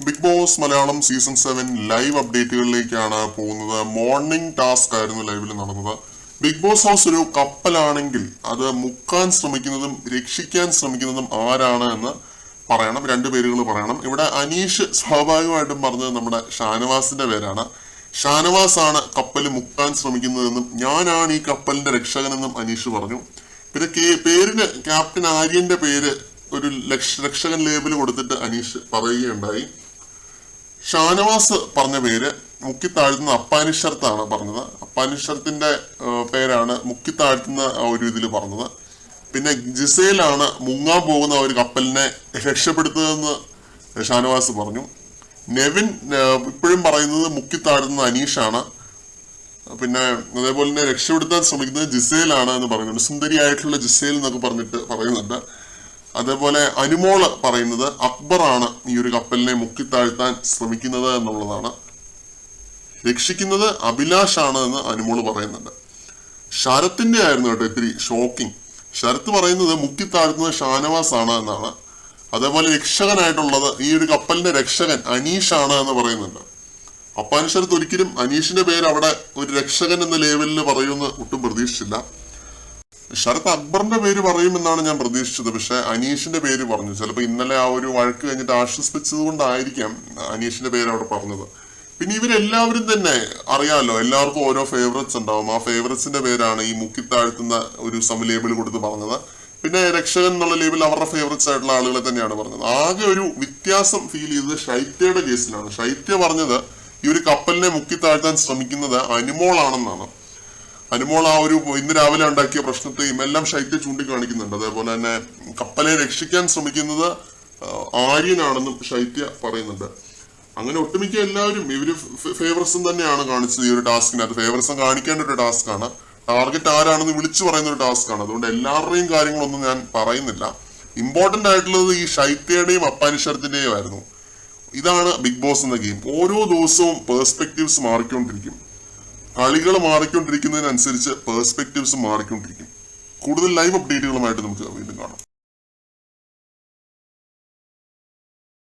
Big Boss Malayalam season 7 live അപ്ഡേറ്റുകളിലേക്കാണ് പോകുന്നത്. Morning task ആയിരുന്നു ലൈവിൽ നടന്നത്. ബിഗ് ബോസ് ഹൗസ് ഒരു കപ്പലാണെങ്കിൽ അത് മുക്കാൻ ശ്രമിക്കുന്നതും രക്ഷിക്കാൻ ശ്രമിക്കുന്നതും ആരാണ് എന്ന് പറയണം. രണ്ടു പേരുകൾ പറയണം. ഇവിടെ അനീഷ് സ്വാഭാവികമായിട്ടും പറഞ്ഞത് നമ്മുടെ ഷാനവാസിന്റെ പേരാണ്. ഷാനവാസ് ആണ് കപ്പൽ മുക്കാൻ ശ്രമിക്കുന്നതെന്നും ഞാനാണ് ഈ കപ്പലിന്റെ രക്ഷകനെന്നും അനീഷ് പറഞ്ഞു. പിന്നെ പേരിന് ക്യാപ്റ്റൻ ആര്യന്റെ പേര് ഒരു രക്ഷകൻ ലേബിൾ കൊടുത്തിട്ട് അനീഷ് പറയുകയുണ്ടായി. ഷാനവാസ് പറഞ്ഞ പേര് മുക്കിത്താഴ്ത്തുന്ന അപ്പാനിഷർത്താണ് പറഞ്ഞത്. അപ്പാനിഷർത്തിന്റെ പേരാണ് മുക്കിത്താഴ്ത്തുന്ന ഒരു ഇതിൽ പറഞ്ഞത്. പിന്നെ ജിസേലാണ് മുങ്ങാൻ പോകുന്ന ഒരു കപ്പലിനെ രക്ഷപ്പെടുത്തുന്നതെന്ന് ഷാനവാസ് പറഞ്ഞു. നെവിൻ ഇപ്പോഴും പറയുന്നത് മുക്കിത്താഴ്ത്തുന്ന അനീഷാണ്. പിന്നെ അതേപോലെ തന്നെ രക്ഷപ്പെടുത്താൻ ശ്രമിക്കുന്നത് ജിസേലാണ് എന്ന് പറയുന്നുണ്ട്. സുന്ദരിയായിട്ടുള്ള ജിസേൽ എന്നൊക്കെ പറഞ്ഞിട്ട് പറയുന്നുണ്ട്. അതേപോലെ അനുമോള് പറയുന്നത് അക്ബറാണ് ഈ ഒരു കപ്പലിനെ മുക്കിത്താഴ്ത്താൻ ശ്രമിക്കുന്നത് എന്നുള്ളതാണ്. രക്ഷിക്കുന്നത് അഭിലാഷാണ് എന്ന് അനുമോള് പറയുന്നുണ്ട്. ശരത്തിന്റെ ആയിരുന്നു കേട്ടോ ഇത്തിരി ഷോക്കിംഗ്. ശരത്ത് പറയുന്നത് മുക്കിത്താഴ്ത്തുന്നത് ഷാനവാസ് ആണ് എന്നാണ്. അതേപോലെ രക്ഷകനായിട്ടുള്ളത് ഈ ഒരു കപ്പലിന്റെ രക്ഷകൻ അനീഷാണ് എന്ന് പറയുന്നുണ്ട്. അപ്പാൻ ശരത്ത് ഒരിക്കലും അനീഷിന്റെ പേര് അവിടെ ഒരു രക്ഷകൻ എന്ന ലേവലിൽ പറയുമെന്ന് ഒട്ടും പ്രതീക്ഷിച്ചില്ല. ശരത്ത് അക്ബറിന്റെ പേര് പറയുമെന്നാണ് ഞാൻ പ്രതീക്ഷിച്ചത്. പക്ഷെ അനീഷിന്റെ പേര് പറഞ്ഞു. ചിലപ്പോൾ ഇന്നലെ ആ ഒരു വഴക്ക് കഴിഞ്ഞിട്ട് ആശ്വസിപ്പിച്ചത് കൊണ്ടായിരിക്കാം അനീഷിന്റെ പേര് അവിടെ പറഞ്ഞത്. പിന്നെ ഇവരെല്ലാവരും തന്നെ അറിയാമല്ലോ, എല്ലാവർക്കും ഓരോ ഫേവറേറ്റ്സ് ഉണ്ടാവും. ആ ഫേവറേറ്റ്സിന്റെ പേരാണ് ഈ മുക്കിത്താഴ്ത്തുന്ന ഒരു ലേബിൾ കൊടുത്ത് പറഞ്ഞത്. പിന്നെ രക്ഷകൻ എന്നുള്ള ലേബിൾ അവരുടെ ഫേവറേറ്റ്സ് ആയിട്ടുള്ള ആളുകളെ തന്നെയാണ് പറഞ്ഞത്. ആകെ ഒരു വ്യത്യാസം ഫീൽ ചെയ്തത് ശൈത്യയുടെ കേസിലാണ്. ശൈത്യ പറഞ്ഞത് ഈ ഒരു കപ്പലിനെ മുക്കിത്താഴ്ത്താൻ ശ്രമിക്കുന്നത് അനുമോളാണെന്നാണ്. അനുമോൾ ആ ഒരു ഇന്ന് രാവിലെ ഉണ്ടാക്കിയ പ്രശ്നത്തെയും എല്ലാം ശൈത്യ ചൂണ്ടിക്കാണിക്കുന്നുണ്ട്. അതേപോലെ തന്നെ കപ്പലെ രക്ഷിക്കാൻ ശ്രമിക്കുന്നത് ആര്യനാണെന്നും ശൈത്യ പറയുന്നുണ്ട്. അങ്ങനെ ഒട്ടുമിക്ക എല്ലാവരും ഇവര് ഫേവറസം തന്നെയാണ് കാണിച്ചത് ഈ ഒരു ടാസ്കിനകത്ത്. ഫേവറസം കാണിക്കേണ്ട ഒരു ടാസ്ക് ആണ്. ടാർഗറ്റ് ആരാണെന്ന് വിളിച്ചു പറയുന്ന ഒരു ടാസ്ക് ആണ്. അതുകൊണ്ട് എല്ലാവരുടെയും കാര്യങ്ങളൊന്നും ഞാൻ പറയുന്നില്ല. ഇമ്പോർട്ടന്റ് ആയിട്ടുള്ളത് ഈ ശൈത്യയുടെയും അപ്പാനിഷത്തിന്റെയും ആയിരുന്നു. ഇതാണ് ബിഗ് ബോസ് എന്ന ഗെയിം. ഓരോ ദിവസവും പേഴ്സ്പെക്റ്റീവ്സ് മാറിക്കൊണ്ടിരിക്കും. കളികൾ മാറിക്കൊണ്ടിരിക്കുന്നതിനനുസരിച്ച് പേഴ്സ്പെക്റ്റീവ്സ് മാറിക്കൊണ്ടിരിക്കും. കൂടുതൽ ലൈവ് അപ്ഡേറ്റുകളുമായിട്ട് നമുക്ക്